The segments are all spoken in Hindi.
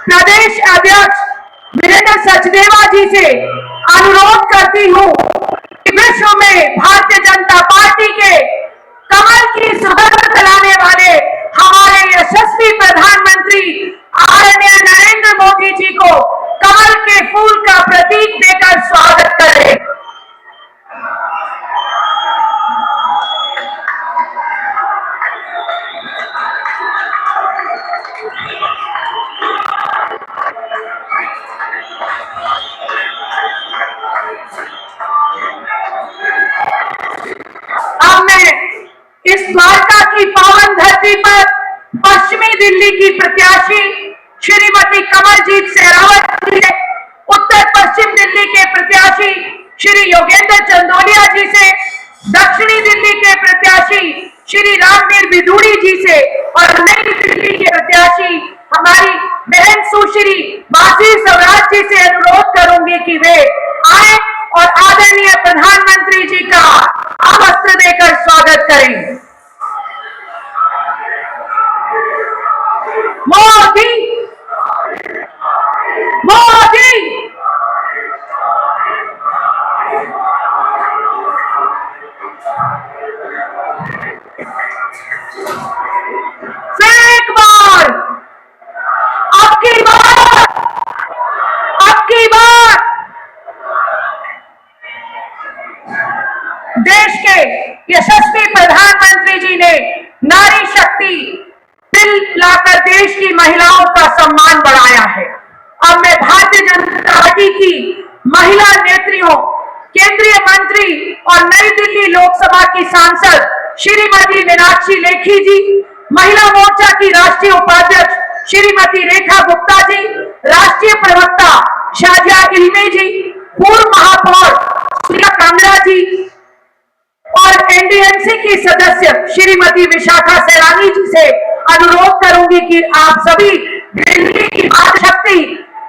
प्रदेश अध्यक्ष वीरेंद्र सचदेवा जी से अनुरोध करती हूँ कि विश्व में भारतीय जनता पार्टी के कमल की सुगंध फैलाने वाले हमारे यशस्वी प्रधानमंत्री आदरणीय नरेंद्र मोदी जी को कमल के फूल का प्रतीक देकर स्वागत करें। अब मैं इस द्वारका की पावन धरती पर पश्चिमी दिल्ली की प्रत्याशी श्रीमती कमलजीत शेरावत जी से, उत्तर पश्चिम दिल्ली के प्रत्याशी श्री योगेंद्र चंदोलिया जी से, दक्षिणी दिल्ली के प्रत्याशी श्री रामवीर बिधूड़ी जी से और नई दिल्ली के प्रत्याशी हमारी बहन सुश्री बासी स्वराज जी से अनुरोध करूंगी कि वे आए और आदरणीय प्रधानमंत्री जी का वस्त्र देकर स्वागत करें। मोदी मोदी फिर एक बार, अब की बार देश के यशस्वी प्रधानमंत्री जी ने नारी शक्ति बिल लाकर देश की महिलाओं का सम्मान बढ़ाया है। अब मैं भारतीय जनता पार्टी की महिला नेत्रियों, केंद्रीय मंत्री और नई दिल्ली लोकसभा की सांसद श्रीमती मीनाक्षी लेखी जी, महिला मोर्चा की राष्ट्रीय उपाध्यक्ष श्रीमती रेखा गुप्ता जी, राष्ट्रीय प्रवक्ता शाजिया इल्मी जी, पूर्व महापौर प्रिया कांगड़ा जी और एनडीएमसी की सदस्य श्रीमती विशाखा सैलानी जी से अनुरोध करूंगी कि आप सभी दिल्ली की मातृ शक्ति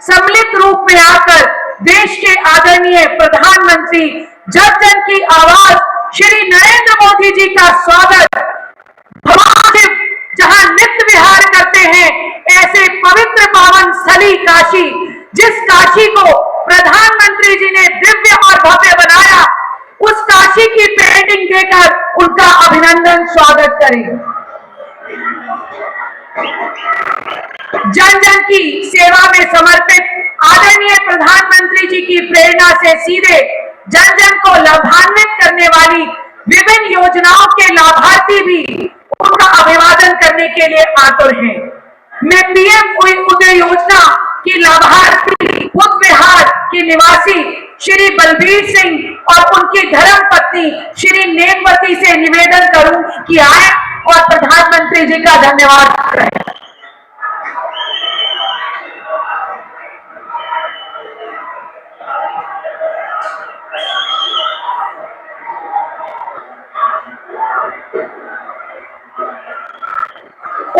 सम्मिलित रूप में आकर देश के आदरणीय प्रधानमंत्री जन जन की आवाज श्री नरेंद्र मोदी जी का स्वागत, जहां नित्य विहार करते हैं ऐसे पवित्र पावन स्थली काशी, जिस काशी को प्रधानमंत्री जी ने दिव्य और भव्य बनाया, उस काशी की पेंटिंग देकर उनका अभिनंदन स्वागत करें। जन जन की सेवा में समर्पित आदरणीय प्रधानमंत्री जी की प्रेरणा से सीधे जन जन को लाभान्वित करने वाली विभिन्न योजनाओं के लाभार्थी भी उनका अभिवादन करने के लिए आतुर हैं। मैं पीएम उदय योजना की लाभार्थी बुद्ध विहार की निवासी श्री बलबीर सिंह और उनकी धर्म पत्नी श्री नेमवती से निवेदन करूं कि आए और प्रधानमंत्री जी का धन्यवाद करें।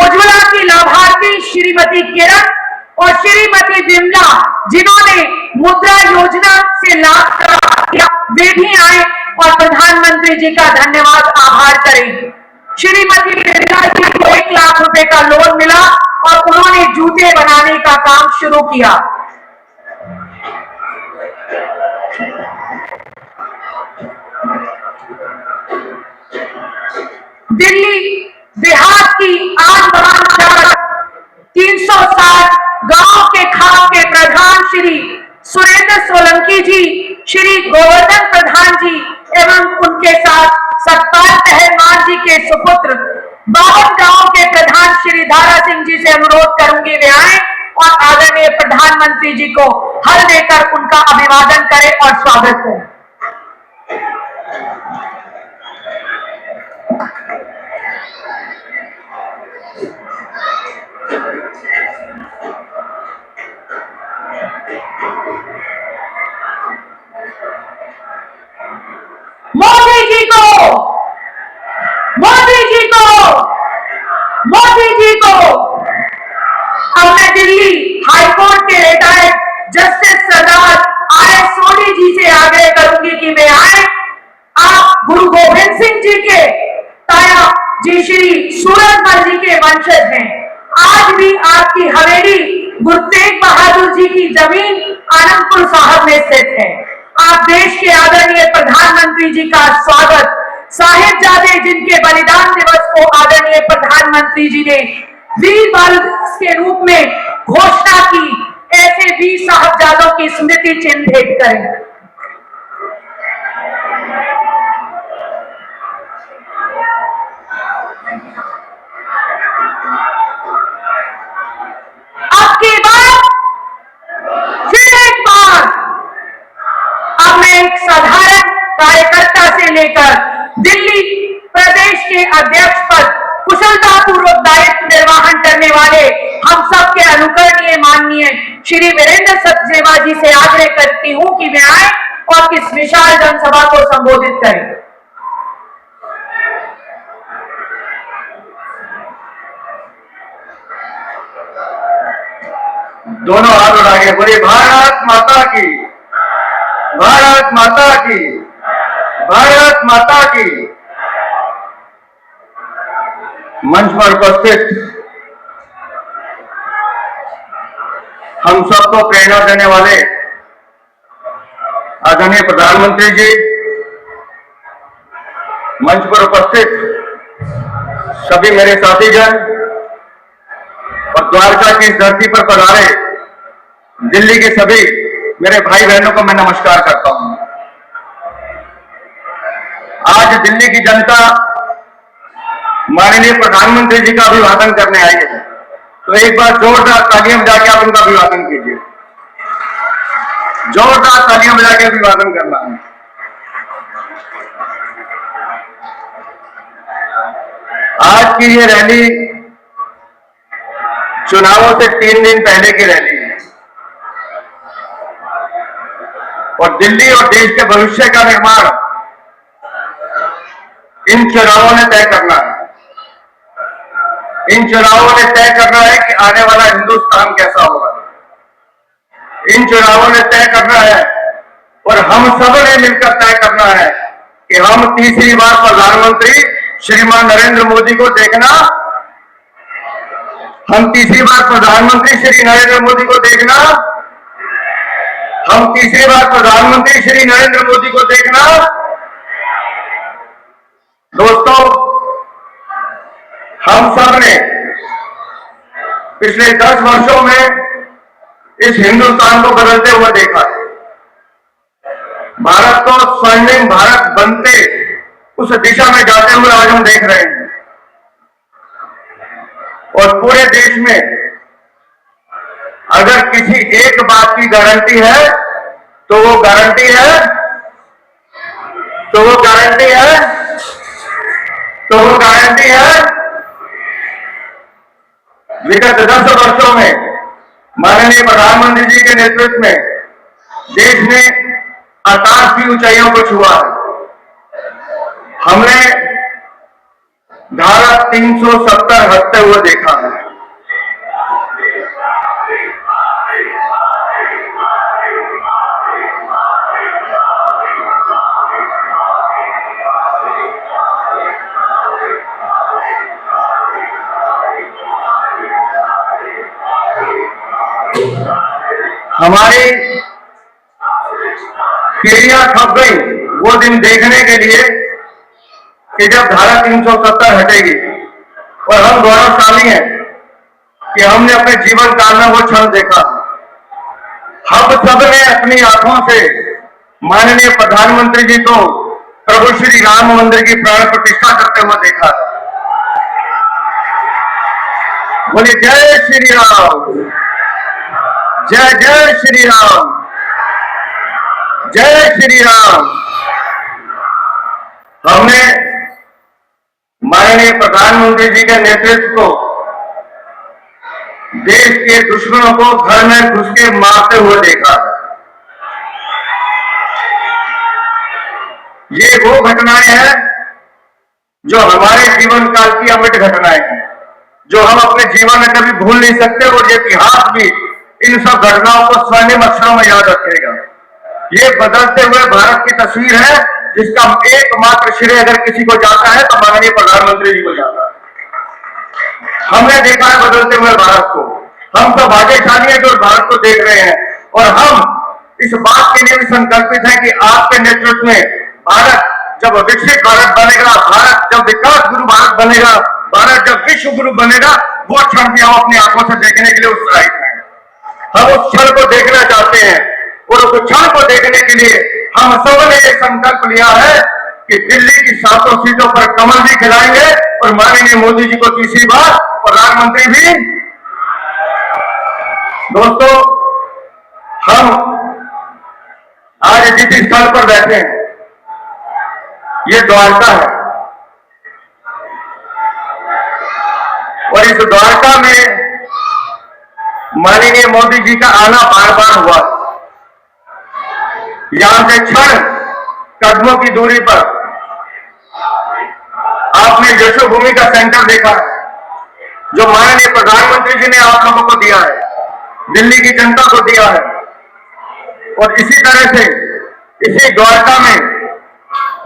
उज्ज्वला की लाभार्थी श्रीमती किरण और श्रीमती विमला, जिन्होंने मुद्रा योजना से लाभ किया, वे भी आए और प्रधानमंत्री जी का धन्यवाद आभार करें। श्रीमती विमला जी को 1 लाख रुपए का लोन मिला और उन्होंने जूते बनाने का काम शुरू किया। दिल्ली बिहार की आन-बान सड़क 360 गांव के खाप के प्रधान श्री सुरेंद्र सोलंकी जी, श्री गोवर्धन प्रधान जी एवं उनके साथ सतपाल तहमान जी के सुपुत्र 52 गांव के प्रधान श्री धारा सिंह जी से अनुरोध करूंगी वे आए और आदरणीय प्रधानमंत्री जी को हल देकर उनका अभिवादन करें और स्वागत करें। मोदी जी को, मोदी जी को, मोदी जी को। अब मैं दिल्ली हाईकोर्ट के रिटायर्ड जस्टिस सरदार आर एस सोनी जी से आग्रह करूंगी कि वे आए। आप गुरु गोविंद सिंह जी के ताया जी श्री सूरजमल जी के वंशज हैं। आज भी आपकी हवेली गुरु तेग बहादुर जी की जमीन आनंदपुर साहब में स्थित है। आप देश के आदरणीय प्रधानमंत्री जी का स्वागत, साहिबजादे जिनके बलिदान दिवस को आदरणीय प्रधानमंत्री जी ने वीर बाल दिवस के रूप में घोषणा की, ऐसे वीर साहबजादों की स्मृति चिन्ह भेंट करें। अब की बार फिर एक बार अब मैं एक साधारण कार्यकर्ता से लेकर दिल्ली प्रदेश के अध्यक्ष पद कुशलतापूर्वक दायित्व निर्वहन करने वाले हम सब के अनुकरणीय माननीय श्री वीरेंद्र सचदेवा जी से आग्रह करती हूं कि वे आए और इस विशाल जनसभा को संबोधित करें। दोनों हाथ उठा के बोलिए भारत माता की, भारत माता की, भारत माता की। मंच पर उपस्थित हम सबको प्रेरणा देने वाले आदरणीय प्रधानमंत्री जी, मंच पर उपस्थित सभी मेरे साथीजन और द्वारका की इस धरती पर पधारे दिल्ली के सभी मेरे भाई बहनों को मैं नमस्कार करता हूं। आज दिल्ली की जनता माननीय प्रधानमंत्री जी का अभिवादन करने आई है, तो एक बार जोरदार तालियां बजा के आप उनका अभिवादन कीजिए। जोरदार तालियां बजा के अभिवादन करना है। आज की ये रैली चुनावों से 3 दिन पहले की रैली है और दिल्ली और देश के भविष्य का निर्माण इन चुनावों ने तय करना है। इन चुनावों ने तय करना है कि आने वाला हिंदुस्तान कैसा होगा। इन चुनावों ने तय करना है और हम सब ने मिलकर तय करना है कि हम तीसरी बार प्रधानमंत्री श्रीमान नरेंद्र मोदी को देखना, हम तीसरी बार प्रधानमंत्री श्री नरेंद्र मोदी को देखना, हम तीसरी बार प्रधानमंत्री श्री नरेंद्र मोदी को देखना। दोस्तों, हम सब ने पिछले 10 वर्षों में इस हिंदुस्तान को बदलते हुए देखा है। भारत को स्वर्णिम भारत बनते उस दिशा में जाते हुए आज हम देख रहे हैं और पूरे देश में अगर किसी एक बात की गारंटी है तो वो गारंटी है, तो वो गारंटी है, तो वो गारंटी है विगत 10 वर्षों में माननीय प्रधानमंत्री जी के नेतृत्व में देश ने आकाश की ऊंचाइयों को छुआ है। हमने धारा 370 हटते हुए देखा है। हमारी पीढ़ियां थक गई वो दिन देखने के लिए कि जब धारा 370 हटेगी, और हम गौरवशाली हैं कि हमने अपने जीवन काल में वो क्षण देखा। हम सब ने अपनी आंखों से माननीय प्रधानमंत्री जी को प्रभु श्री राम मंदिर की प्राण प्रतिष्ठा करते हुए देखा। बोलिए जय श्री राम, जय जय श्री राम, जय श्री राम। हमने माननीय प्रधानमंत्री जी के नेतृत्व को देश के दुश्मनों को घर में घुस के मारते हुए देखा। ये वो घटनाएं हैं जो हमारे जीवन काल की अमिट घटनाएं हैं, जो हम अपने जीवन में कभी भूल नहीं सकते और ये इतिहास भी इन सब घटनाओं को स्वर्णिम अक्षरों में याद रखेगा। ये बदलते हुए भारत की तस्वीर है जिसका एकमात्र श्रेय अगर किसी को जाता है तो माननीय प्रधानमंत्री जी को जाता है। हमने देखा है बदलते हुए भारत को, हम सब भाग्यशाली हैं जो भारत को देख रहे हैं, और हम इस बात के लिए भी संकल्पित हैं कि आपके नेतृत्व में भारत जब विकसित भारत बनेगा, भारत जब विकास गुरु भारत बनेगा, भारत जब विश्व गुरु बनेगा, वो क्षण भी हम अपनी आंखों से देखने के लिए उत्साहित हैं। हम उस क्षण को देखना चाहते हैं, और उस क्षण को देखने के लिए हम सबने ये संकल्प लिया है कि दिल्ली की 700 सीटों पर कमल भी खिलाएंगे और माननीय मोदी जी को तीसरी बार प्रधानमंत्री भी। दोस्तों, हम आज जिस स्थल पर बैठे हैं ये द्वारका है, और इस द्वारका में माननीय मोदी जी का आना बार बार हुआ। यहां से क्षण कदमों की दूरी पर आपने यशोभूमि का सेंटर देखा है, जो माननीय प्रधानमंत्री जी ने आप लोगों को दिया है, दिल्ली की जनता को दिया है। और इसी तरह से इसी द्वारका में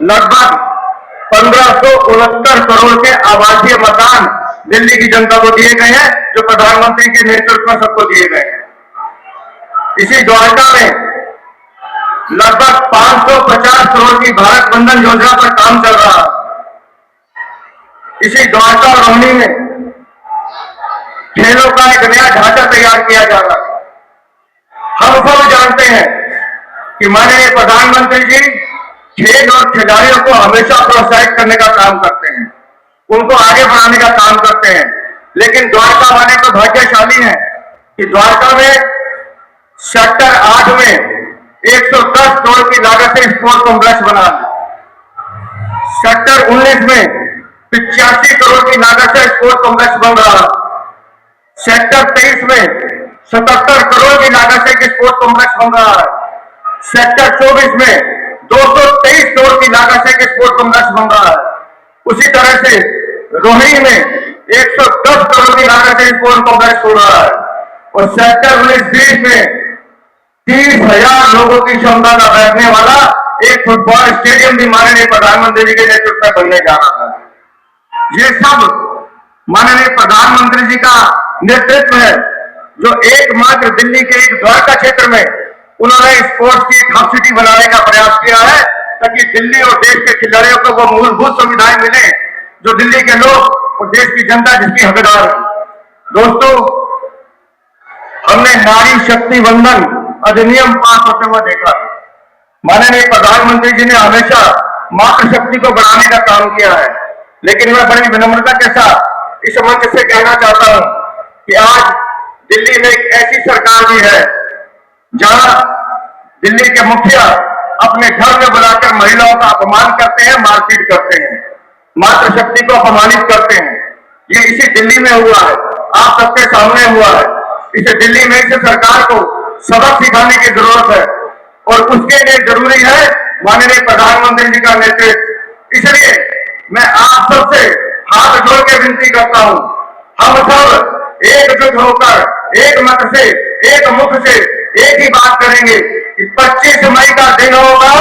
लगभग 1569 करोड़ के आवासीय मकान दिल्ली की जनता को दिए गए हैं, जो प्रधानमंत्री के नेतृत्व में सबको दिए गए हैं। इसी द्वारका में लगभग 550 करोड़ की भारत बंधन योजना पर काम चल रहा है। इसी द्वारका और रोहिणी में खेलों का एक नया ढांचा तैयार किया जा रहा है। हम सब जानते हैं कि माननीय प्रधानमंत्री जी खेल और खिलाड़ियों को हमेशा प्रोत्साहित करने का काम करते हैं, उनको आगे बढ़ाने का काम करते हैं। लेकिन द्वारका वाले तो भाग्यशाली हैं कि द्वारका में सेक्टर 8 में 110 करोड़ की लागत से स्पोर्ट्स कॉम्प्लेक्स बना है। सेक्टर 19 में 85 करोड़ की लागत से स्पोर्ट्स कॉम्प्लेक्स बन रहा है। सेक्टर 23 में 77 करोड़ की लागत से स्पोर्ट्स कॉम्प्लेक्स बन रहा है। सेक्टर 24 में 223 करोड़ की लागत से स्पोर्ट्स कॉम्प्लेक्स बन रहा है। उसी तरह से रोहिणी में 110 करोड़ की लागत से स्पोर्ट्स कॉम्प्लेक्स हो रहा है। और सेक्टर 19-20 में 30,000 लोगों की क्षमता का बैठने वाला एक फुटबॉल स्टेडियम भी माननीय प्रधानमंत्री जी के नेतृत्व में बनने जा रहा है। ये सब माननीय प्रधानमंत्री जी का नेतृत्व है, जो एकमात्र दिल्ली के एक द्वारका क्षेत्र में उन्होंने स्पोर्ट्स की एक हब सिटी बनाने का प्रयास किया है, ताकि दिल्ली और देश के खिलाड़ियों को वो मूलभूत सुविधाएं मिले जो दिल्ली के लोग और देश की जनता जिसकी हकदार है। दोस्तों, हमने नारी शक्ति वंदन अधिनियम पास होते हुए देखा। माननीय प्रधानमंत्री जी ने हमेशा मातृशक्ति को बढ़ाने का काम किया है, लेकिन मैं बड़ी विनम्रता के साथ इस मंच से कहना चाहता हूं कि आज दिल्ली में एक ऐसी सरकार भी है जहां दिल्ली के मुखिया अपने घर में बुलाकर महिलाओं का अपमान करते हैं, मारपीट करते हैं, मातृशक्ति को अपमानित करते हैं। ये इसी दिल्ली में हुआ है, आप सबके सामने हुआ है। इसे दिल्ली में इस सरकार को सबक सिखाने की जरूरत है, और उसके लिए जरूरी है माननीय प्रधानमंत्री जी का नेतृत्व। इसलिए मैं आप सबसे हाथ जोड़ के विनती करता हूं, हम सब एकजुट होकर एक मत से, एक मुख से एक ही बात करेंगे कि 25 मई का दिन होगा,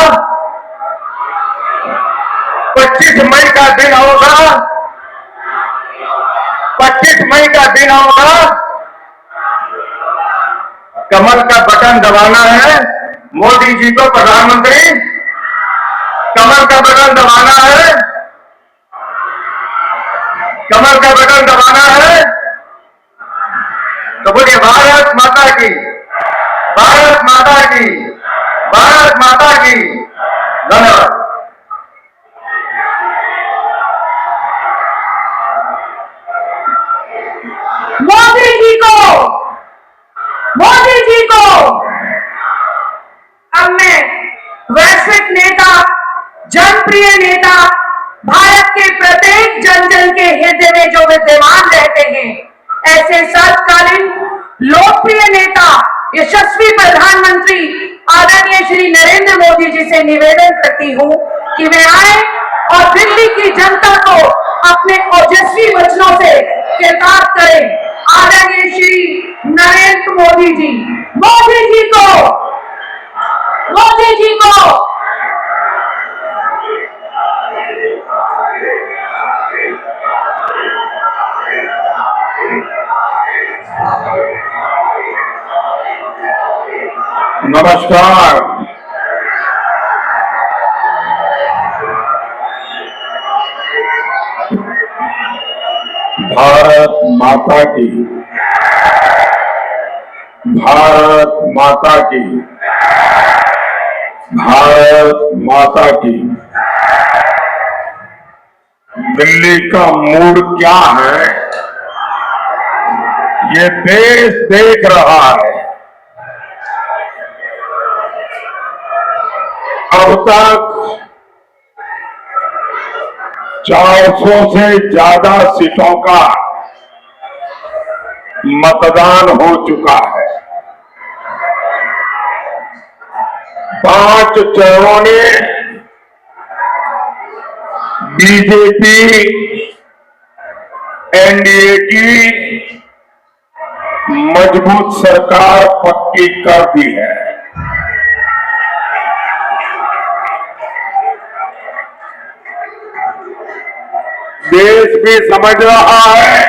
25 मई का दिन होगा, 25 मई का दिन होगा। कमल का बटन दबाना है, मोदी जी को प्रधानमंत्री, कमल का बटन दबाना है, कमल का बटन दबाना है। तो बोलिए भारत माता की, भारत माता की, भारत माता की। धन्यवाद। मोदी जी को, मोदी जी को हमने वैश्विक नेता, जनप्रिय नेता, भारत के प्रत्येक जन जन के हृदय में जो विद्यमान रहते हैं, ऐसे सर्वकालीन लोकप्रिय नेता, यशस्वी प्रधानमंत्री आदरणीय श्री नरेंद्र मोदी जी से निवेदन करती हूं कि वे आए और दिल्ली की जनता को अपने ओजस्वी वचनों से कृतार्थ करें। आदरणीय श्री नरेंद्र मोदी जी, मोदी जी को, मोदी जी को। नमस्कार। भारत माता की, भारत माता की, भारत माता की। दिल्ली का मूड क्या है, ये देश देख रहा है। अब तक 400 से ज्यादा सीटों का मतदान हो चुका है। 5 चरणों में बीजेपी एनडीए की मजबूत सरकार पक्की कर दी है। देश भी समझ रहा है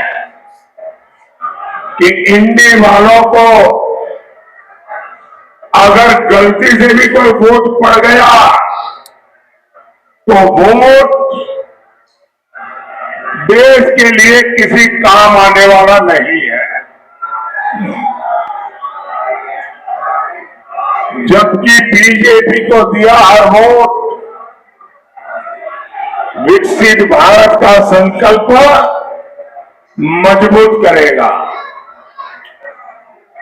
कि इंडी वालों को अगर गलती से भी कोई वोट पड़ गया तो वोट देश के लिए किसी काम आने वाला नहीं है। जबकि बीजेपी को दिया हर वोट विकसित भारत का संकल्प मजबूत करेगा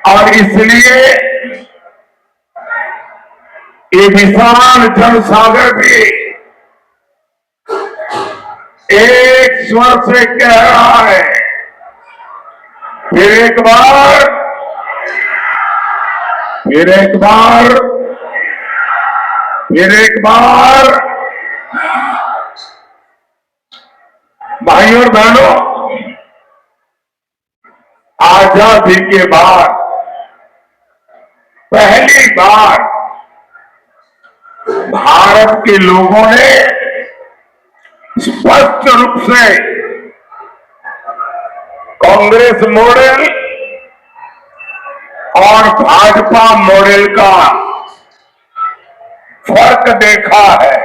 और इसलिए ये विशाल जनसागर भी एक स्वर से कह रहा है, फिर एक बार, फिर एक बार, फिर एक बार। भाइयों और बहनों, आजादी के बाद पहली बार भारत के लोगों ने स्पष्ट रूप से कांग्रेस मॉडल और भाजपा मॉडल का फर्क देखा है।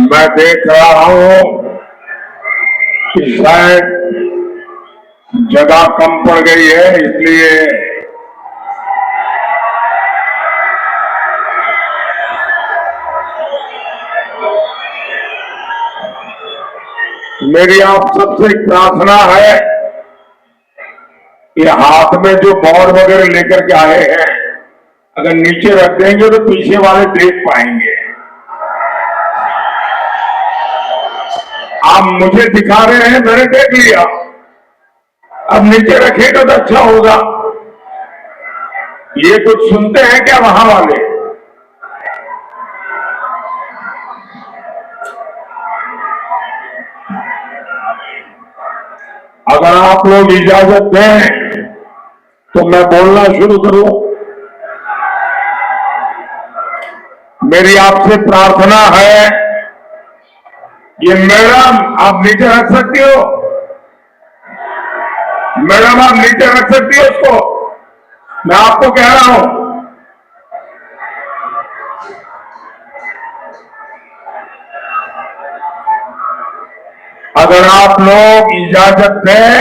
मैं देख रहा हूं कि शायद जगह कम पड़ गई है, इसलिए मेरी आप सबसे एक प्रार्थना है कि हाथ में जो बोर्ड वगैरह लेकर के आए हैं, अगर नीचे रख देंगे तो पीछे वाले देख पाएंगे। आप मुझे दिखा रहे हैं, मैंने देख लिया, अब नीचे रखेगा तो अच्छा होगा। ये कुछ सुनते हैं क्या वहां वाले? अगर आप लोग इजाजत दें तो मैं बोलना शुरू करूं। मेरी आपसे प्रार्थना है, ये मैडम आप नीचे रख सकती हो, मैडम आप नीचे रख सकती हो उसको, मैं आपको कह रहा हूं। अगर आप लोग इजाजत दें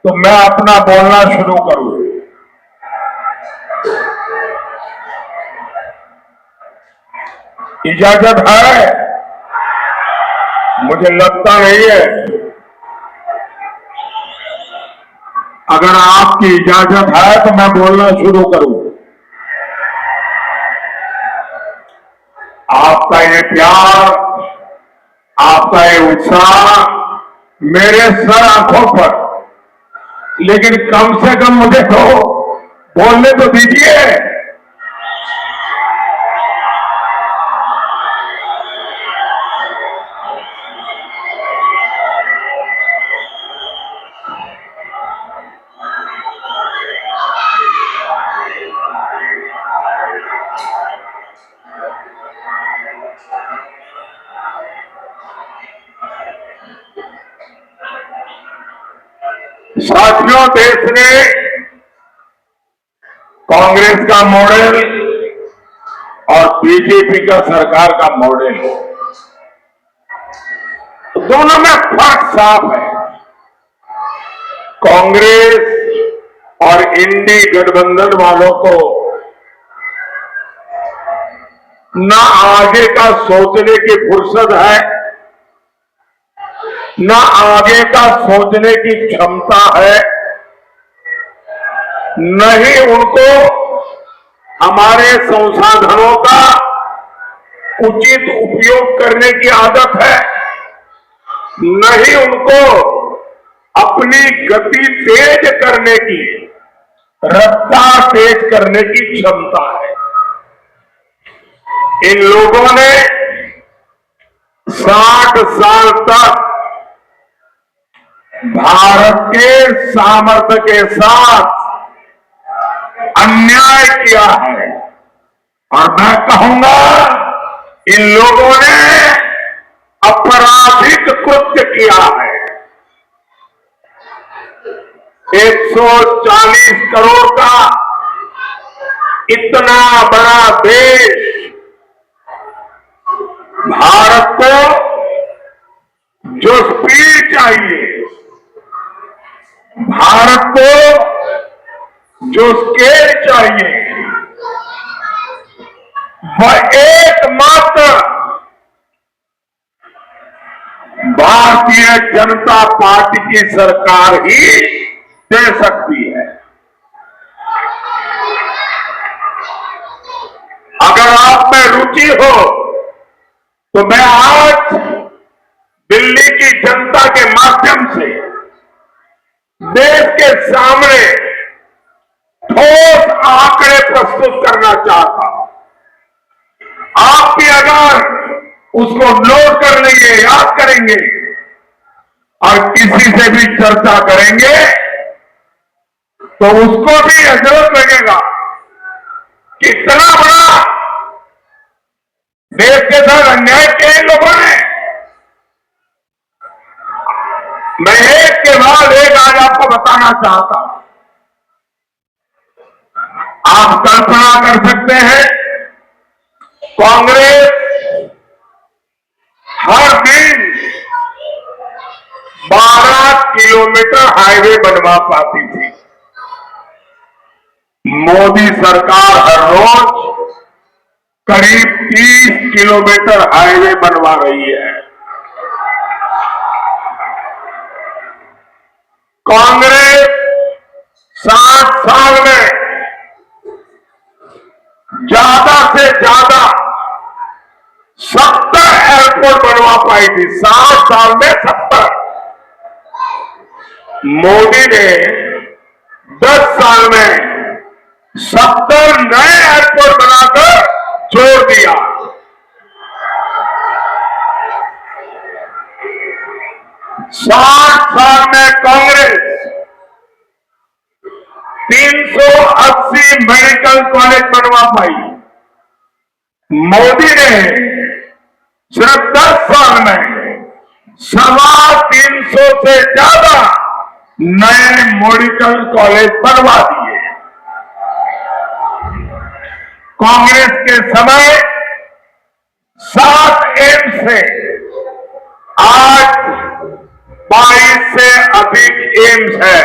तो मैं अपना बोलना शुरू करूं। इजाजत है? मुझे लगता नहीं है। अगर आपकी इजाजत है तो मैं बोलना शुरू करूं। आपका ये प्यार, आपका ये उत्साह मेरे सर आंखों पर लेकिन कम से कम मुझे तो बोलने तो दीजिए। साथियों, देश ने कांग्रेस का मॉडल और बीजेपी का सरकार का मॉडल, दोनों में फर्क साफ है। कांग्रेस और इंडी गठबंधन वालों को न आगे का सोचने की फुर्सत है, न आगे का सोचने की क्षमता है, न ही उनको हमारे संसाधनों का उचित उपयोग करने की आदत है, न ही उनको अपनी गति तेज करने की, रफ्तार तेज करने की क्षमता है। इन लोगों ने 60 साल तक भारत के सामर्थ्य के साथ अन्याय किया है, और मैं कहूंगा इन लोगों ने आपराधिक कृत्य किया है। 140 करोड़ का इतना बड़ा देश भारत को जो स्पीड चाहिए, भारत को जो स्केल चाहिए, वह एकमात्र भारतीय जनता पार्टी की सरकार ही दे सकती है। अगर आप में रुचि हो तो मैं आज दिल्ली की जनता के माध्यम से देश के सामने ठोस आंकड़े प्रस्तुत करना चाहता हूं। आप भी अगर उसको नोट कर लेंगे, याद करेंगे और किसी से भी चर्चा करेंगे तो उसको भी अजब लगेगा कि इतना बड़ा देश के साथ अन्याय किया इन लोगों ने। मैं एक के बाद एक आज आपको बताना चाहता हूं। आप कल्पना कर सकते हैं, कांग्रेस हर दिन 12 किलोमीटर हाईवे बनवा पाती थी। मोदी सरकार हर रोज करीब 30 किलोमीटर हाईवे बनवा रही है। कांग्रेस 60 साल में ज्यादा से ज्यादा 70 एयरपोर्ट बनवा पाई थी। 60 साल में 70। मोदी ने 10 साल में 70 नए एयरपोर्ट बनाकर छोड़ दिया। साठ साल में कांग्रेस 380 मेडिकल कॉलेज बनवा पाई। मोदी ने सिर्फ 10 साल में 350 से ज्यादा नए मेडिकल कॉलेज बनवा दिए। कांग्रेस के समय 7 एम्स से आज 22 से अधिक एम्स है।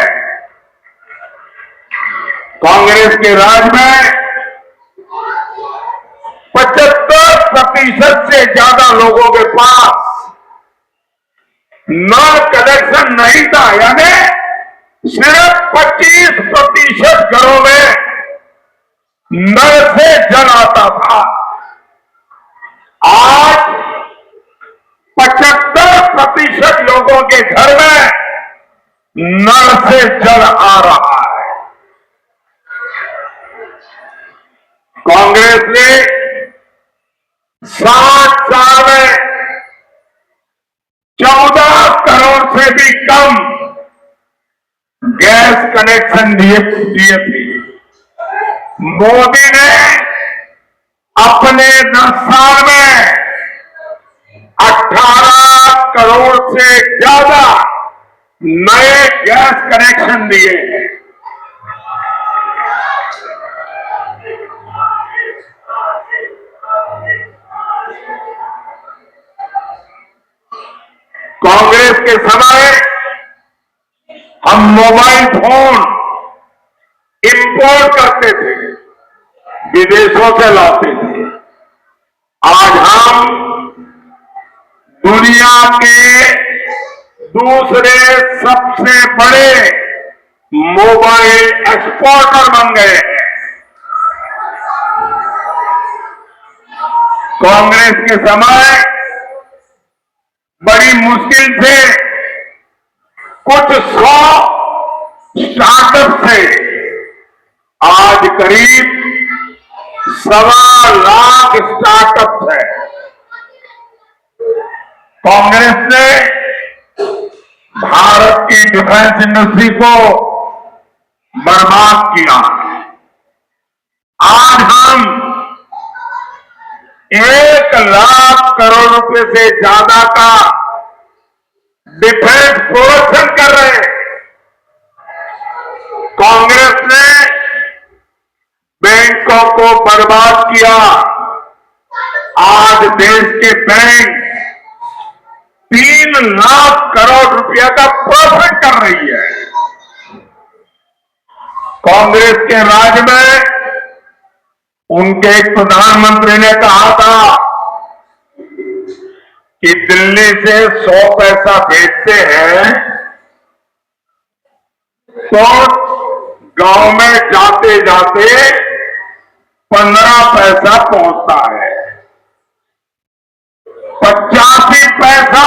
कांग्रेस के राज में 75% से ज्यादा लोगों के पास नल कनेक्शन नहीं था, यानी सिर्फ 25% घरों में नल से जल आता था। आज 75% लोगों के घर में नल से जल आ रहा है। कांग्रेस ने 60 साल में 14 करोड़ से भी कम गैस कनेक्शन दिए थे। मोदी ने अपने 10 साल में 18 करोड़ से ज्यादा नए गैस कनेक्शन दिए हैं। कांग्रेस के समय हम मोबाइल फोन इंपोर्ट करते थे, विदेशों से लाते थे। आज हम दुनिया के दूसरे सबसे बड़े मोबाइल एक्सपोर्टर बन गए हैं। कांग्रेस के समय बड़ी मुश्किल से कुछ 100 स्टार्टअप थे, आज करीब 1.25 लाख स्टार्टअप है। कांग्रेस ने भारत की डिफेंस इंडस्ट्री को बर्बाद किया। आज हम 1 लाख करोड़ रुपए से ज्यादा का डिफेंस प्रोडक्शन कर रहे हैं। कांग्रेस ने बैंकों को बर्बाद किया। आज देश के बैंक 3 लाख करोड़ रुपया का प्रॉफिट कर रही है। कांग्रेस के राज में उनके एक प्रधानमंत्री ने कहा था कि दिल्ली से 100 पैसा भेजते हैं तो गांव में जाते जाते 15 पैसा पहुंचता है। 85 पैसा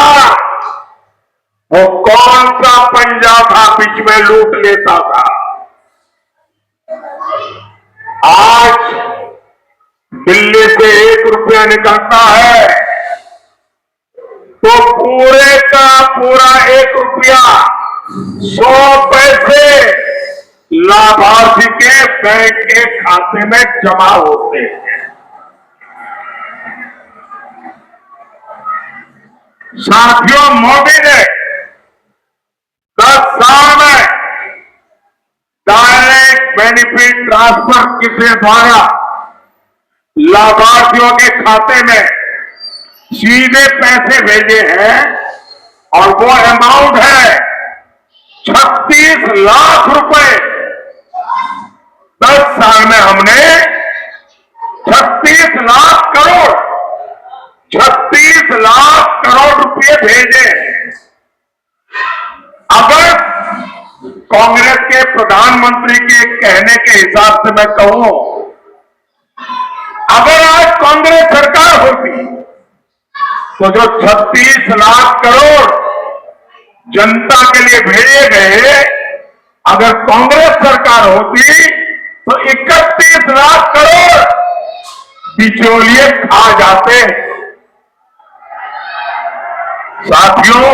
वो कौन सा पंजा था बीच में लूट लेता था। आज दिल्ली से 1 रुपया निकलता है तो पूरे का पूरा 1 रुपया 100 पैसे लाभार्थी के बैंक के खाते में जमा होते हैं। साथियों, मोदी ने 10 साल में डायरेक्ट बेनिफिट ट्रांसफर के द्वारा लाभार्थियों के खाते में सीधे पैसे भेजे हैं और वो अमाउंट है 36 लाख रुपए। 10 साल में हमने 36 लाख रुपए भेजे। अगर कांग्रेस के प्रधानमंत्री के कहने के हिसाब से मैं कहूं, अगर आज कांग्रेस सरकार होती तो जो 36 लाख करोड़ जनता के लिए भेजे गए, अगर कांग्रेस सरकार होती तो 31 लाख करोड़ बिचौलिए खा जाते। साथियों,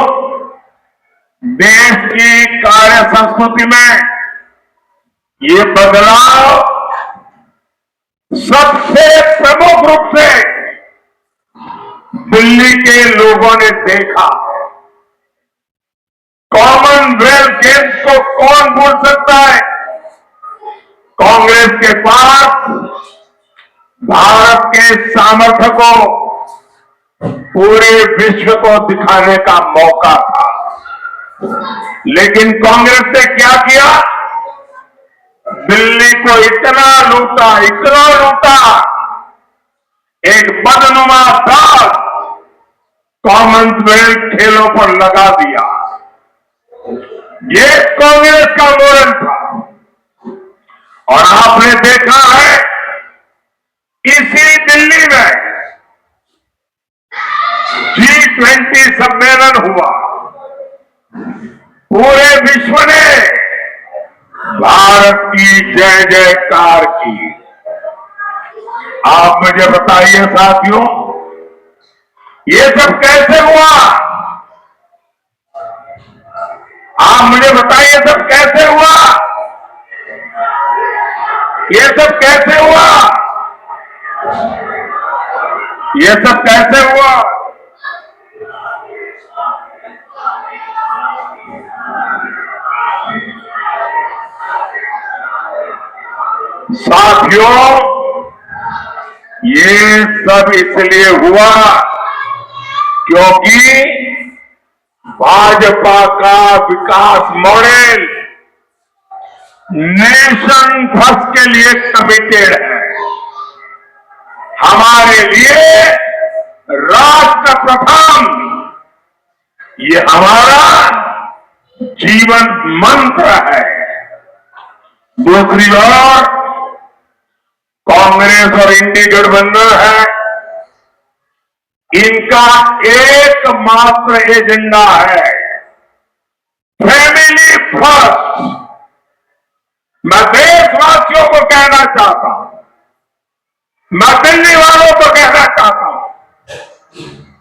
देश की कार्य संस्कृति में ये बदलाव सबसे प्रमुख रूप से दिल्ली के लोगों ने देखा। कॉमनवेल्थ गेम्स को कौन भूल सकता है? कांग्रेस के पास भारत के सामर्थ्य को पूरे विश्व को दिखाने का मौका था, लेकिन कांग्रेस ने क्या किया? दिल्ली को इतना लूटा, एक बदनुमा दाग कॉमनवेल्थ खेलों पर लगा दिया। ये कांग्रेस का मॉडल था और आपने देखा है इसी दिल्ली में G20 सम्मेलन हुआ। पूरे विश्व ने भारत की जय जयकार की। आप मुझे बताइए साथियों, ये सब कैसे हुआ? आप मुझे बताइए सब कैसे हुआ? ये सब कैसे हुआ? ये सब कैसे हुआ? साथियों, ये सब इसलिए हुआ क्योंकि भाजपा का विकास मॉडल नेशन फर्स्ट के लिए कमिटेड है। हमारे लिए राष्ट्र प्रथम, ये हमारा जीवन मंत्र है। दूसरी ओर कांग्रेस और इंडी गठबंधन है, इनका एकमात्र एजेंडा है फैमिली फर्स्ट। मैं देशवासियों को कहना चाहता हूं, मैं दिल्ली वालों को कहना चाहता हूं,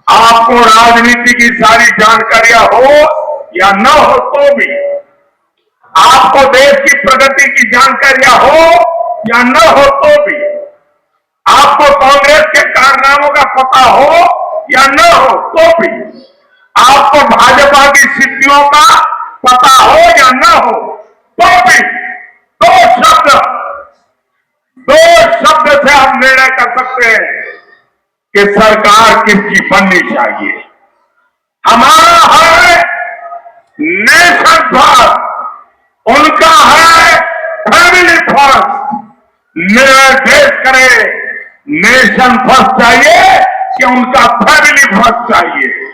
आपको राजनीति की सारी जानकारियां हो या न हो तो भी, आपको देश की प्रगति की जानकारियां हो या न हो तो भी, आपको कांग्रेस के कारनामों का पता हो या न हो तो भी, आपको भाजपा की सिद्धियों का पता हो या न हो तो भी, दो शब्द से हम निर्णय कर सकते हैं कि सरकार किसकी बननी चाहिए। हमारा है नेशन फर्स्ट, उनका है फैमिली फर्स्ट। निर्णय देश करे नेशन फर्स्ट चाहिए कि उनका फैमिली फर्स्ट चाहिए।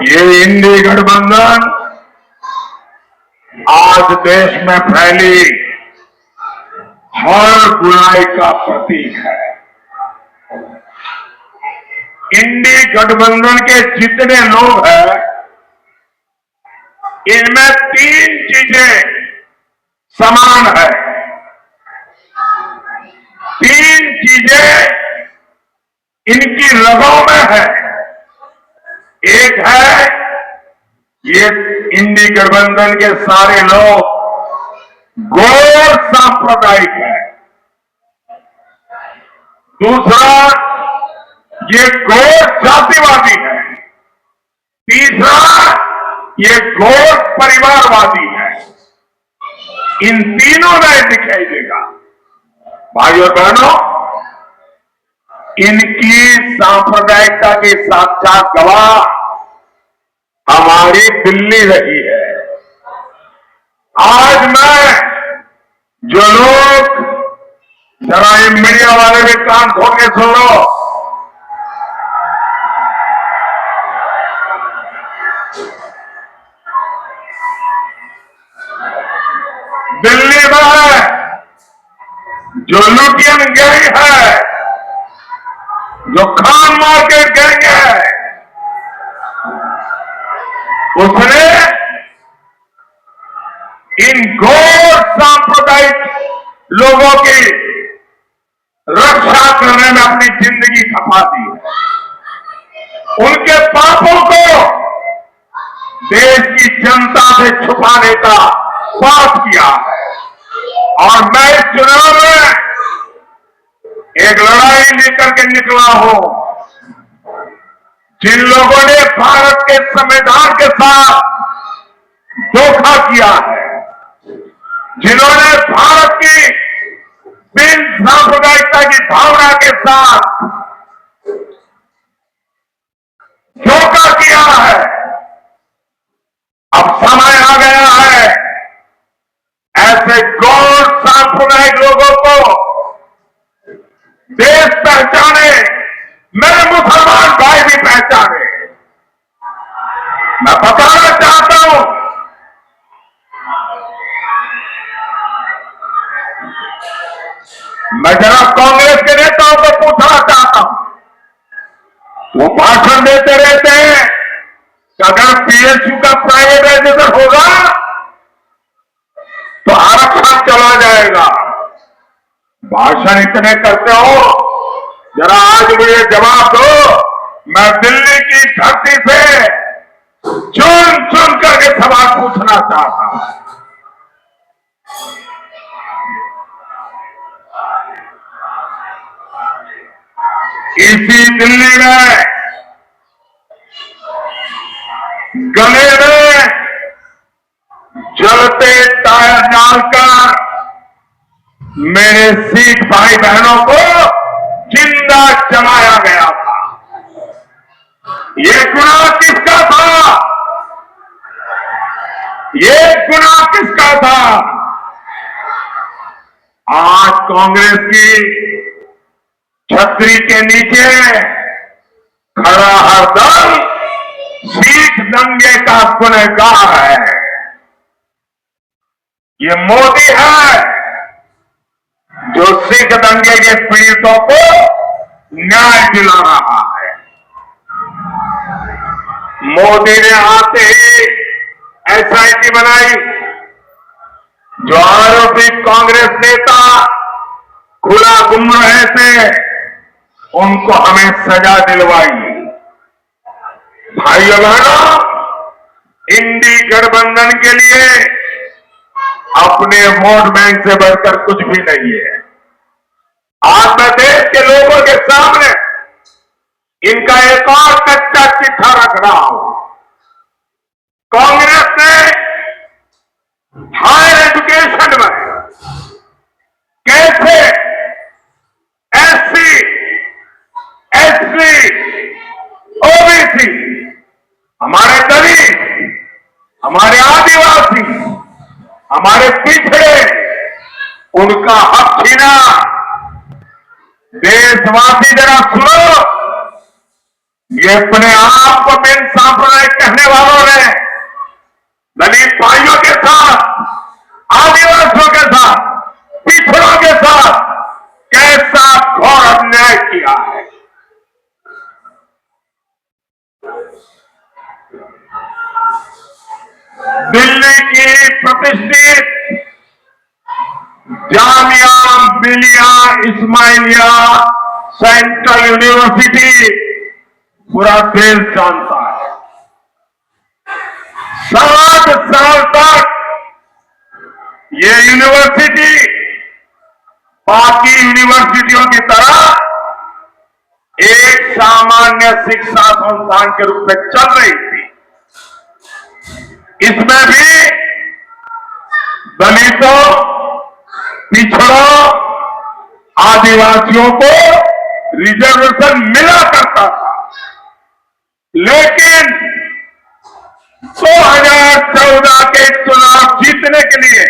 ये इंडी गठबंधन आज देश में फैली हर बुराई का प्रतीक है। इंडी गठबंधन के जितने लोग हैं, इनमें तीन चीजें समान है। तीन चीजें इनकी रगों में है। एक है, ये इंडी गठबंधन के सारे लोग गौर सांप्रदायिक है। दूसरा, ये गौर जातिवादी है। तीसरा, ये गौर परिवारवादी है। इन तीनों में दिखाई देगा। भाइयों और बहनों, इनकी सांप्रदायिकता की साक्षात गवाह हमारी दिल्ली रही है। आज मैं जो लोग, जरा ये मीडिया वाले भी कान खोल के सुन लो, दिल्ली में जो लुटियन गैंग है, जो खान मार्केट गैंग है, उसने इन गौर सांप्रदायिक लोगों की रक्षा करने में अपनी जिंदगी खपा दी है। उनके पापों को देश की जनता से छुपाने का पाप किया है। और मैं इस चुनाव में एक लड़ाई लेकर के निकला हूं। जिन लोगों ने भारत के संविधान के साथ धोखा किया है, जिन्होंने भारत की बिन सांप्रदायिकता की भावना के साथ धोखा किया है, अब समय आ गया है ऐसे गौर सांप्रदायिक लोगों को देश पहचाने, मेरे मुसलमान भाई भी पहचाने। मैं बताना चाहता हूं, मैं जरा कांग्रेस के नेताओं को पूछना चाहता हूं, वो भाषण देते रहते हैं कि अगर पीएसयू का प्राइवेटाइजेशन होगा तो आरक्षण चला जाएगा। भाषण इतने करते हो, जरा आज मुझे जवाब दो। मैं दिल्ली की धरती से चुन चुन करके सवाल पूछना चाहता हूं। इसी दिल्ली में गले में जलते टायर डालकर मेरे सिख भाई बहनों को जिंदा जलाया गया था। ये गुनाह किसका था? ये गुनाह किसका था? आज कांग्रेस की छतरी के नीचे खड़ा हर दल सिख दंगे का गुनहगार है। ये मोदी है जो सिख दंगे के पीड़ितों को न्याय दिला रहा है। मोदी ने आते ही एसआईटी बनाई, जो आरोपी कांग्रेस नेता खुला गुम रहे थे उनको हमें सजा दिलवाई। भाइयों बहनों, इंडी गठबंधन के लिए अपने वोट बैंक से बढ़कर कुछ भी नहीं है। आज मैं देश के लोगों के सामने इनका एक और कच्चा चिट्ठा रख रहा हूं। कांग्रेस ने हायर एजुकेशन में कैसे एससी, एसटी, ओबीसी, हमारे दलित, हमारे आदिवासी, हमारे पिछड़े, उनका हक छीना। देशवासी जरा सुनो, ये अपने आप को बिन सांप्रदायिक कहने वालों ने दलित भाइयों के साथ, आदिवासियों के साथ, पिछड़ों के साथ कैसा घोर अन्याय किया है। दिल्ली की प्रतिष्ठित जामिया मिलिया इस्माइलिया सेंट्रल यूनिवर्सिटी पूरा देश जानता है। 60 साल तक ये यूनिवर्सिटी बाकी यूनिवर्सिटियों की तरह एक सामान्य शिक्षा संस्थान के रूप में चल रही थी। इसमें भी दलितों, पिछड़ों, आदिवासियों को रिजर्वेशन मिला करता था। लेकिन 2014 के चुनाव जीतने के लिए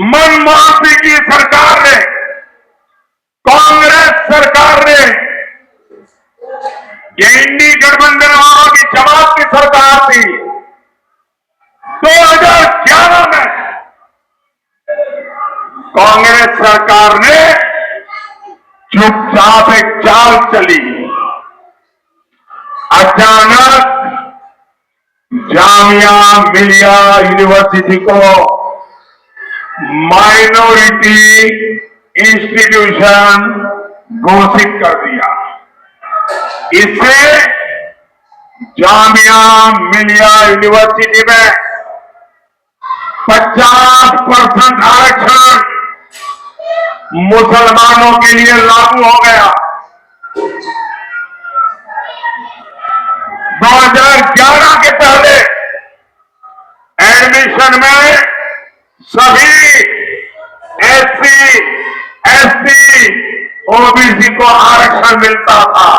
मनमोहन सिंह की सरकार ने, कांग्रेस सरकार ने, ये इंडी गठबंधन वालों की जमात की सरकार थी, 2011 में कांग्रेस सरकार ने चुपचाप एक चाल चली। अचानक जामिया मिलिया यूनिवर्सिटी को माइनॉरिटी इंस्टीट्यूशन घोषित कर दिया। इससे जामिया मिलिया यूनिवर्सिटी में 50% आरक्षण मुसलमानों के लिए लागू हो गया। 2011 के पहले एडमिशन में सभी एससी, एसटी, ओबीसी को आरक्षण मिलता था।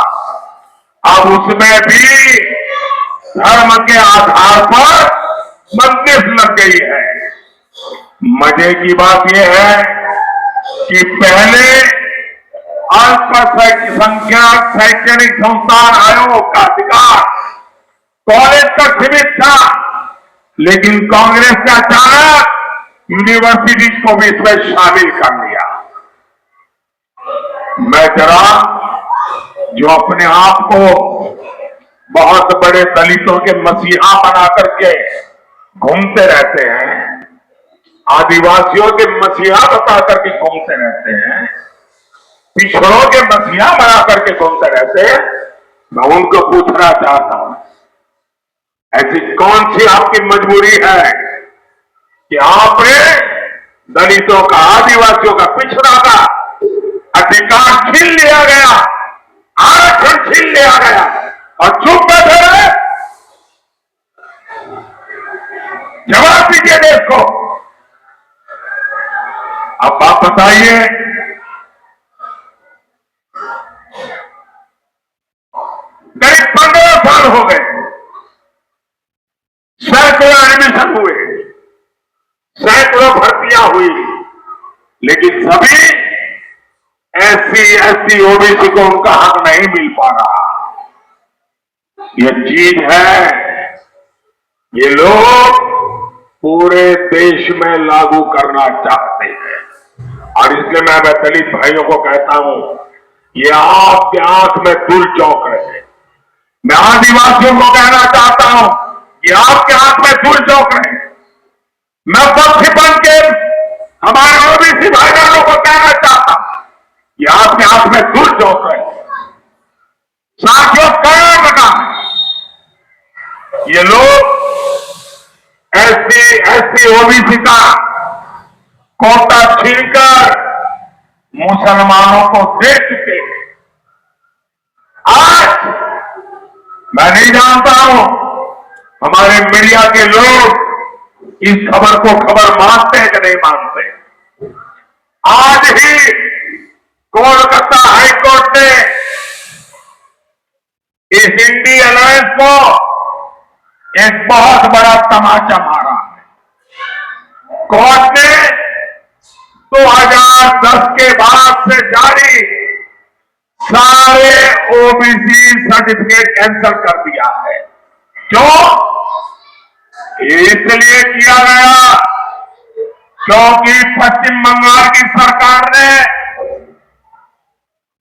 अब उसमें भी धर्म के आधार पर बंदिश लग गई है। मजे की बात यह है कि पहले अल्पसंख्यक शैक्षणिक संस्थान आयोग का अधिकार कॉलेज तक सीमित था, लेकिन कांग्रेस ने अचानक यूनिवर्सिटी को भी इसमें शामिल कर लिया। मैं जरा जो अपने आप को बहुत बड़े दलितों के मसीहा बना करके घूमते रहते हैं, आदिवासियों के मसीहा बता करके घूमते रहते हैं, पिछड़ों के मसीहा बना करके घूमते रहते हैं, मैं उनको पूछना चाहता हूं, ऐसी कौन सी आपकी मजबूरी है कि आपने दलितों का, आदिवासियों का, पिछड़ा का अधिकार छीन लिया गया, आरक्षण छीन लिया गया और चुप बैठे रहे? जवाब दीजिए देश को। अब आप बताइए, करीब 15 साल हो गए, सैकड़ों एडमिशन हुए, सैकड़ों भर्तियां हुई, लेकिन सभी SC, ST, OBC को उनका हक नहीं मिल पा रहा। ये चीज है, ये लोग पूरे देश में लागू करना चाहते हैं, और इसलिए मैं दलित भाइयों को कहता हूं, ये आपके आंख में धूल चौंक रहे हैं। मैं आदिवासियों को कहना चाहता हूं, ये आपके आंख में धूल चौंक रहे हैं। मैं पक्षीपन के हमारे OBC भाई बहनों को कहना चाहता हूं, ये आपके आंख में धूल चौंक रहे हैं। साथियों, कारण बता, ये लोग SC, ST, OBC का कोटा छीनकर मुसलमानों को दे चुके हैं। आज मैं नहीं जानता हूं हमारे मीडिया के लोग इस खबर को खबर मानते हैं कि नहीं मानते। आज ही कोलकाता हाईकोर्ट ने इस इंडी अलायंस को एक बहुत बड़ा तमाचा मारा है। कोर्ट ने 2010 के बाद से जारी सारे OBC सर्टिफिकेट कैंसिल कर दिया है। क्यों? इसलिए किया गया क्योंकि पश्चिम बंगाल की सरकार ने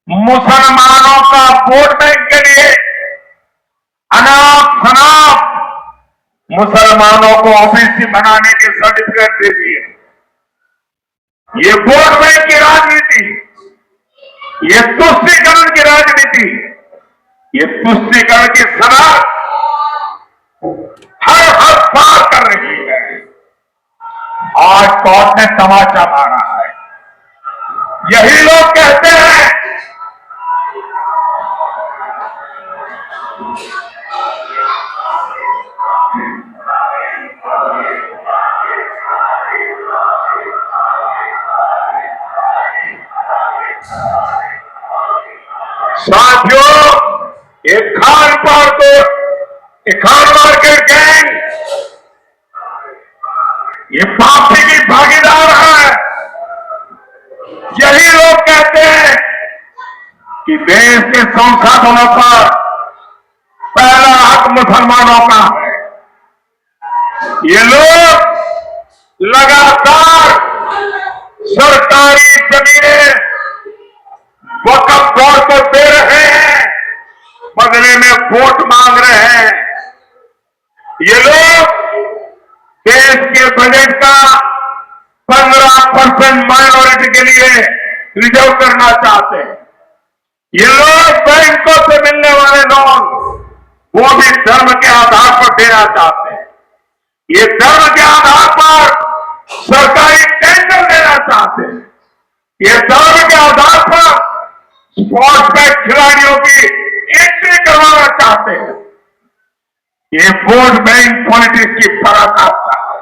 मुसलमानों का वोट बैंक के लिए अनाप शनाप मुसलमानों को OBC बनाने के सर्टिफिकेट दे दिए। ये वोट बैंक की राजनीति, ये तुष्टीकरण की राजनीति, ये तुष्टीकरण की शराब हर पार कर रही है। आज कोर्ट ने तमाचा मारा है। यही लोग कहते हैं साथियों, एक खान मार्केट गैंग ये पार्टी की भागीदार है। यही लोग कहते हैं कि देश के संसाधनों पर पहला हक मुसलमानों का है। ये लोग लगातार सरकारी जमीनें वक्फ बोर्ड को दे रहे हैं, बदले में वोट मांग रहे हैं। ये लोग देश के बजट का 15% माइनॉरिटी के लिए रिजर्व करना चाहते हैं। ये लोग बैंकों से मिलने वाले लोन वो भी धर्म के आधार पर देना चाहते हैं। ये धर्म के आधार पर सरकारी टेंडर देना चाहते हैं। ये धर्म के आधार पर स्पोर्ट्स में खिलाड़ियों की एंट्री करवाना चाहते हैं। ये वोट बैंक पॉलिटिक्स की पराकाष्ठा है।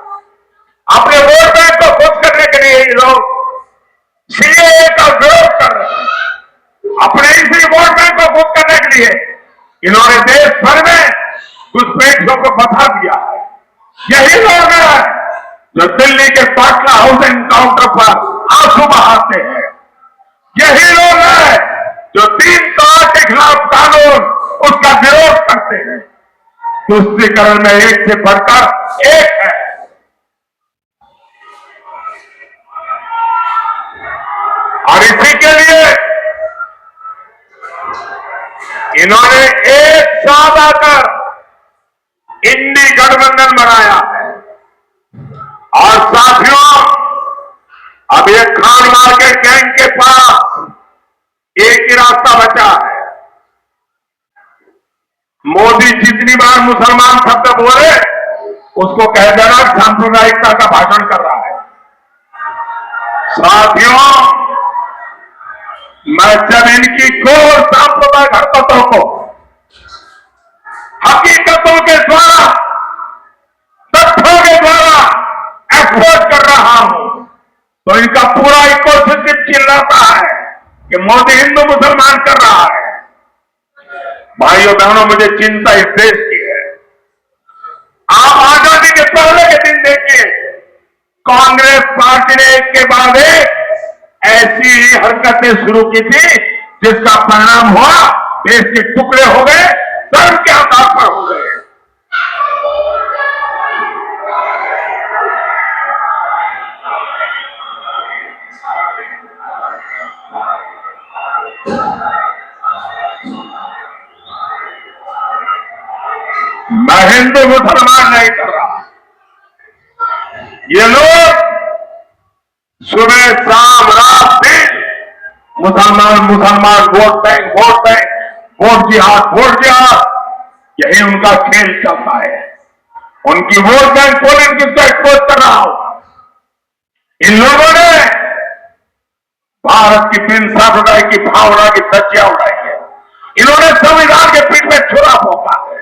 अपने वोट बैंक को खुश करने के लिए ये लोग CAA का विरोध कर रहे हैं। अपने इसी वोट बैंक को खुश करने के लिए इन्होंने देश भर में घुसपैठियों को बता दिया है। यही लोग हैं जो दिल्ली के पाटला हाउस एनकाउंटर पर आंसू बहाते हैं। यही लोग हैं जो 3 तलाक के खिलाफ कानून उसका विरोध करते हैं। तुष्टीकरण में एक से बढ़कर एक है। और इसी के लिए इन्होंने एक साथ आकर इंडी गठबंधन बनाया है। और साथियों, अब ये खान मार्केट गैंग के पास एक ही रास्ता बचा है। मोदी जितनी बार मुसलमान शब्द बोले उसको कह देना सांप्रदायिकता का भाषण कर रहा है। साथियों, मैं जब इनकी घोर सांप्रदायिक हरकतों को हकीकतों के द्वारा, तथ्यों के द्वारा एक्सपोज कर रहा हूं तो इनका पूरा इकोसिस्टम चिल्लाता है कि मोदी हिंदू मुसलमान कर रहा है। भाइयों बहनों, मुझे चिंता इस देश की है। आप आजादी के पहले के दिन देखिए, कांग्रेस पार्टी ने एक के बाद एक ऐसी ही हरकतें शुरू की थी जिसका परिणाम हुआ देश के टुकड़े हो गए, धर्म के आधार पर हो गए। मैं हिंदू मुसलमान नहीं कर रहा। ये लोग सुबह शाम रात दिन मुसलमान मुसलमान, vote bank vote bank, vote जिहाद, यही उनका खेल चलता है। उनकी वोट बैंक पॉलिटिक्स को एक्सपोज कर रहा हूं। इन लोगों ने भारत की बिन सांप्रदाय की भावना की धज्जियां उड़ाई है। इन्होंने संविधान के पीठ में छुरा फूंका है।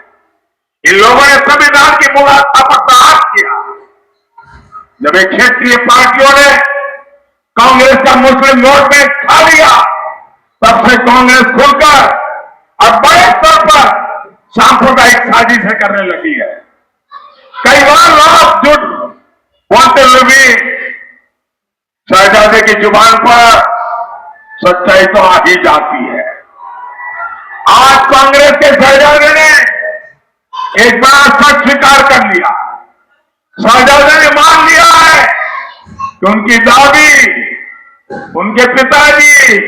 इन लोगों ने संविधान की मुखाग्नि पर प्रहार किया। जब एक क्षेत्रीय पार्टियों ने कांग्रेस का मुस्लिम वोट बैंक खा लिया, तब से कांग्रेस खुलकर और बड़े स्तर पर सांप्रदायिक साजिशें करने लगी है। कई बार लोग झूठ बोलते हुए भी शहजादे की जुबान पर सच्चाई तो आ ही जाती है। आज कांग्रेस के शहजादे ने एक बार सच स्वीकार कर लिया। शहजादे ने मान लिया है कि उनकी दादी, उनके पिताजी,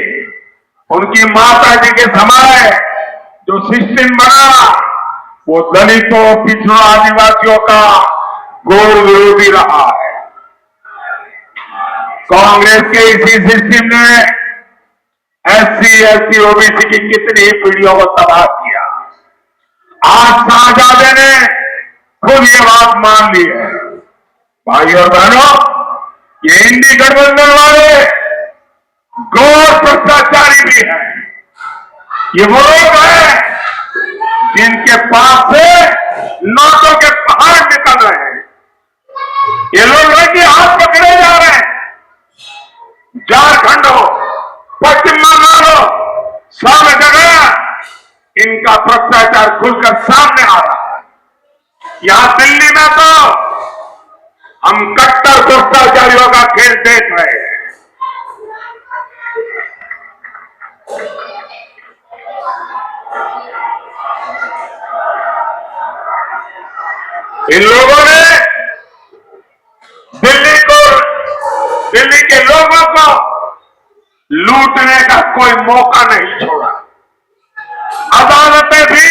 उनकी माताजी के समय जो सिस्टम बना वो दलितों, पिछड़ों, आदिवासियों का घोर विरोधी रहा है। कांग्रेस के इसी सिस्टम ने एससी, एसटी, ओबीसी की कितनी ही पीढ़ियों को तबाह किया। आज शहजादे ने खुद ये बात मान ली है। भाई और बहनों, ये इंडी गठबंधन वाले घोर भ्रष्टाचारी भी हैं। ये वो लोग हैं जिनके पास से नोटों के पहाड़ निकल रहे हैं। ये लोग लड़के हाथ पकड़े जा रहे हैं। झारखंड हो, पश्चिम बंगाल हो, सब जगह इनका भ्रष्टाचार खुलकर सामने आ रहा है। यहां दिल्ली में तो हम कट्टर भ्रष्टाचारियों का खेल देख रहे हैं। इन लोगों ने दिल्ली के लोगों को लूटने का कोई मौका नहीं छोड़ा। अदालतें भी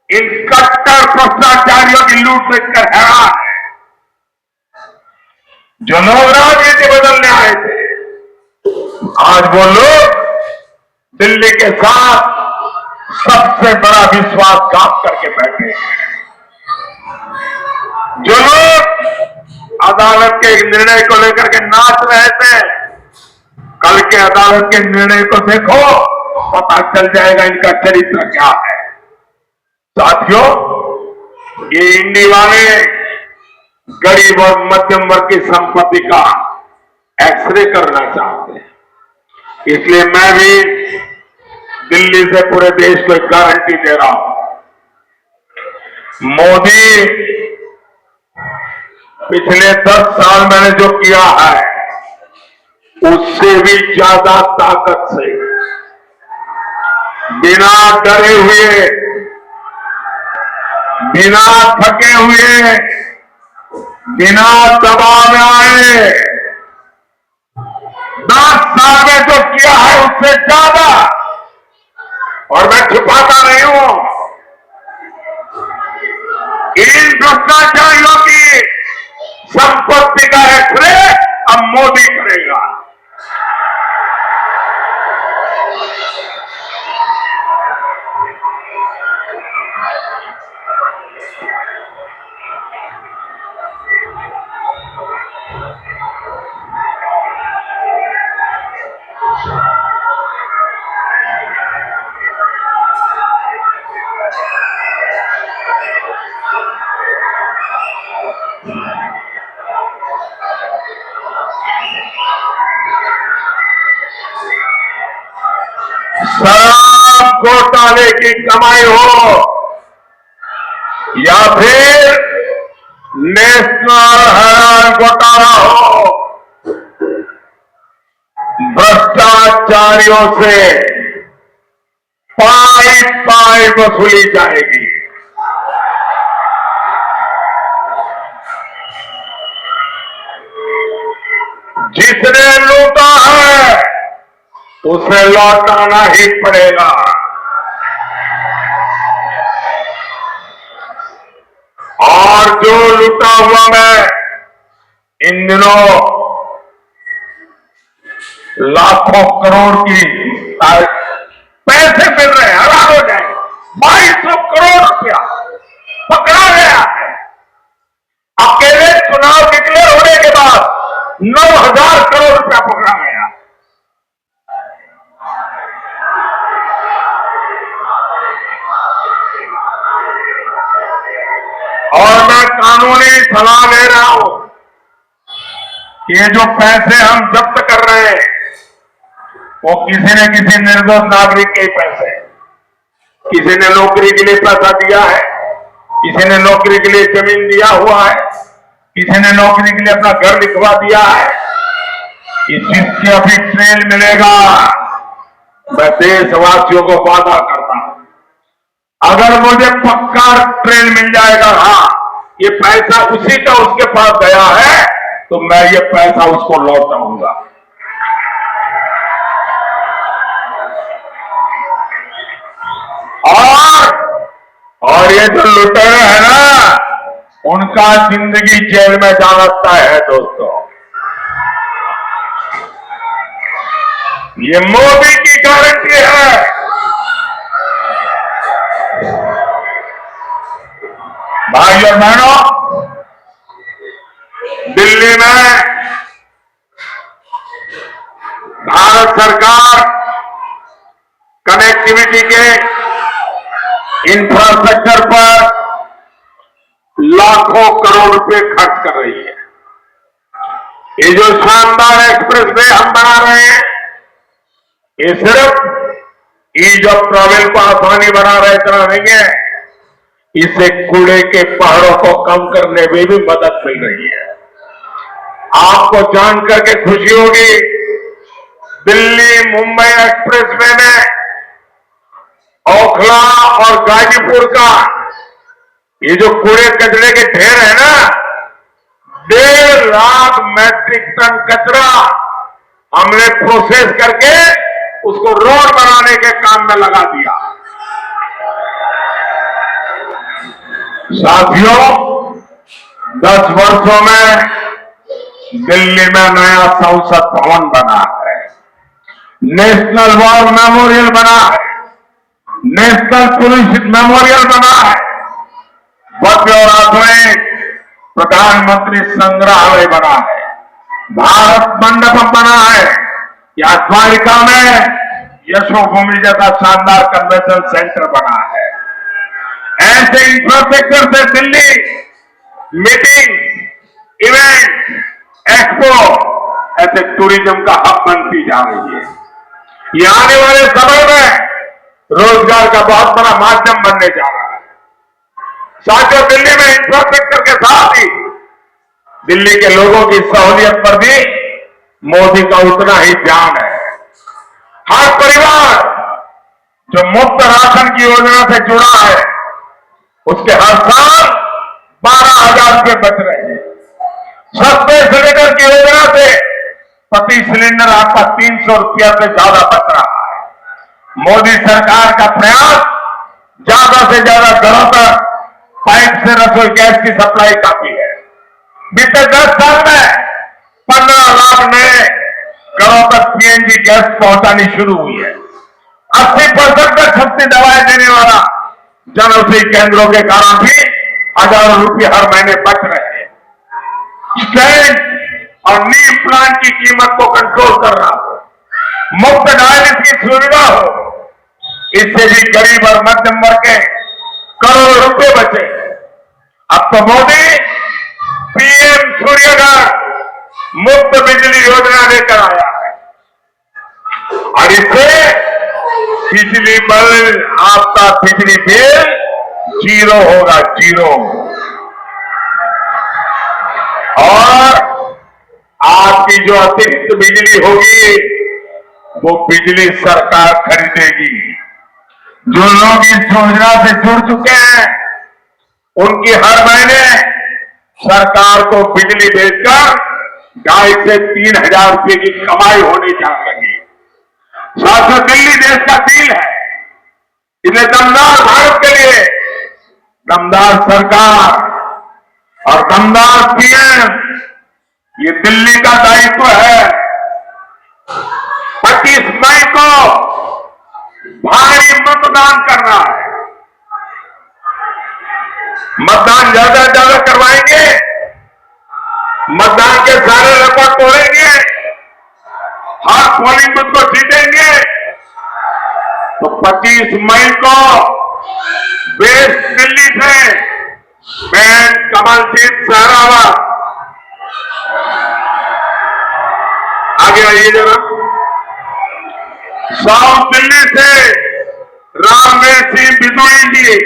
इन कट्टर भ्रष्टाचारियों की लूट देखकर हैरान है। जो लोग राजनीति बदलने आए थे, आज वो लोग दिल्ली के साथ सबसे बड़ा विश्वासघात करके बैठे हैं। जो लोग अदालत के निर्णय को लेकर के नाच रहे थे, कल के अदालत के निर्णय को देखो, पता चल जाएगा इनका चरित्र क्या है। साथियों, ये इंडी वाले गरीब और मध्यम वर्ग की संपत्ति का एक्सरे करना चाहते हैं। इसलिए मैं भी दिल्ली से पूरे देश को एक गारंटी दे रहा हूं, मोदी पिछले 10 साल मैंने जो किया है उससे भी ज्यादा ताकत से, बिना डरे हुए बिना थके हुए, बिना दबाव में आए 10 साल में जो किया है उससे ज्यादा, और मैं छुपाता नहीं हूं, इन भ्रष्टाचारियों की संपत्ति का एक्सरे अब मोदी करेगा। शराब घोटाले की कमाई हो या फिर नेशनल हेराल्ड घोटाला हो, भ्रष्टाचारियों से पाई पाई वसूली जाएगी। जिसने लूटा है उसे लौटाना ही पड़ेगा। और जो लूटा हुआ मैं इन दिनों लाखों करोड़ की पैसे मिल रहे हैं, हैरान हो जाए, 2200 करोड़ रुपया पकड़ा गया है। अकेले चुनाव डिक्लेयर होने के बाद 9000 करोड़ रुपया पकड़ा गया। और मैं कानूनी सलाह ले रहा हूं कि ये जो पैसे हम जब्त कर रहे हैं वो किसी न किसी निर्दोष नागरिक के पैसे, किसी ने नौकरी के लिए पैसा दिया है, किसी ने नौकरी के लिए जमीन दिया हुआ है, किसी ने नौकरी के लिए अपना घर लिखवा दिया है। कि जिसके अभी ट्रेन मिलेगा, मैं देशवासियों को वादा करता हूं, अगर मुझे पक्का ट्रेन मिल जाएगा, हाँ ये पैसा उसी का उसके पास गया है, तो मैं ये पैसा उसको लौटाऊंगा। और ये जो लुटेरे है ना, उनका जिंदगी जेल में जाना तय है दोस्तों। ये मोदी की गारंटी है। भाइयों और बहनों, दिल्ली में भारत सरकार कनेक्टिविटी के इंफ्रास्ट्रक्चर पर लाखों करोड़ रुपए खर्च कर रही है। ये जो शानदार एक्सप्रेस वे हम बना रहे हैं, ये सिर्फ ईज ऑफ ट्रैवल को आसानी बना रहे, इतना नहीं है, इससे कूड़े के पहाड़ों को कम करने में भी मदद मिल रही है। आपको जानकर के खुशी होगी, दिल्ली मुंबई एक्सप्रेस वे में ओखला और गाजीपुर का ये जो कूड़े कचरे के ढेर है ना, 1.5 लाख मैट्रिक टन कचरा हमने प्रोसेस करके उसको रोड बनाने के काम में लगा दिया। साथियों, 10 वर्षों में दिल्ली में नया संसद भवन बना है, नेशनल वॉर मेमोरियल बना है, नेशनल पुलिस मेमोरियल बना है, भव्य और आधुनिक प्रधानमंत्री संग्रहालय बना है, भारत मंडपम बना है, या द्वारिका में यशोभूमि जैसा शानदार कन्वेंशन सेंटर बना है। ऐसे इंफ्रास्ट्रक्चर से दिल्ली मीटिंग, इवेंट, एक्सपो, ऐसे टूरिज्म का हब बनती जा रही है। ये आने वाले समय में रोजगार का बहुत बड़ा माध्यम बनने जा रहा है। साथियों, दिल्ली में इंफ्रास्ट्रक्चर के साथ ही दिल्ली के लोगों की सहूलियत पर भी मोदी का उतना ही ध्यान है। हर परिवार जो मुफ्त राशन की योजना से जुड़ा है, उसके हर साल 12,000 रुपये बच रहे हैं। सस्ते सिलेंडर की योजना से प्रति सिलेंडर आपका 300 रुपया से ज्यादा बच रहा है। मोदी सरकार का प्रयास ज्यादा से ज्यादा घरों तक पाइप से रसोई गैस की सप्लाई काफी है। बीते 10 साल में 15 लाख नए घरों तक पीएनजी गैस पहुंचानी शुरू हुई है। 80% तक सस्ती दवाएं देने वाला जन औषधि केंद्रों के कारण भी हजारों रुपये हर महीने बच रहे हैं। स्टेंट और नी प्लांट की कीमत को कंट्रोल करना हो, मुफ्त डायलिसिस की सुविधा हो, इससे भी गरीब और मध्यम वर्ग के करोड़ों रुपए बचे। अब तो मोदी पीएम सूर्यघर मुफ्त बिजली योजना लेकर आया है और इससे बिजली बिल, आपका बिजली बिल 0 होगा, 0। और आपकी जो अतिरिक्त बिजली होगी वो बिजली सरकार खरीदेगी। जो लोग इस योजना से जुड़ चुके हैं उनकी हर महीने सरकार को बिजली बेचकर 2,500 से 3,000 रुपये की कमाई होनी जा लगी। साथ दिल्ली देश का दिल है, इन्हें दमदार भारत के लिए दमदार सरकार और दमदार पीएम, ये दिल्ली का दायित्व है। 25 मई को भारी मतदान करना है। मतदान ज्यादा से ज्यादा करवाएंगे, मतदान के सारे रिकॉर्ड तोड़ेंगे, हर पोलिंग बूथ को जीतेंगे। तो 25 मई को वेस्ट दिल्ली से मैं कमलजीत सहरावत, आगे आइए जरा, साउथ दिल्ली से रामवीर सिंह बिदुई जी,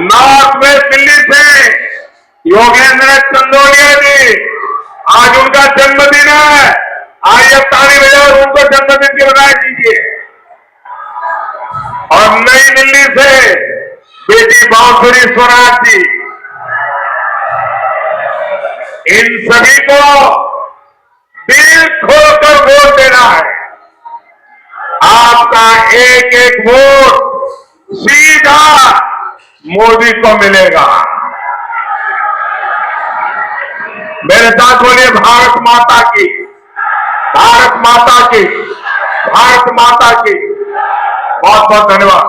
नॉर्थ वेस्ट दिल्ली से योगेंद्र चंदोलिया जी, आज उनका जन्मदिन है, आइए ताली बजाओ उनको जन्मदिन की बधाई दीजिए। और नई दिल्ली से बेटी बांसुरी स्वराज जी, इन सभी को दिल खोलकर वोट देना है। आपका एक एक वोट सीधा मोदी को मिलेगा। मेरे साथ बोलिए भारत माता की, भारत माता की, भारत माता की। बहुत बहुत धन्यवाद।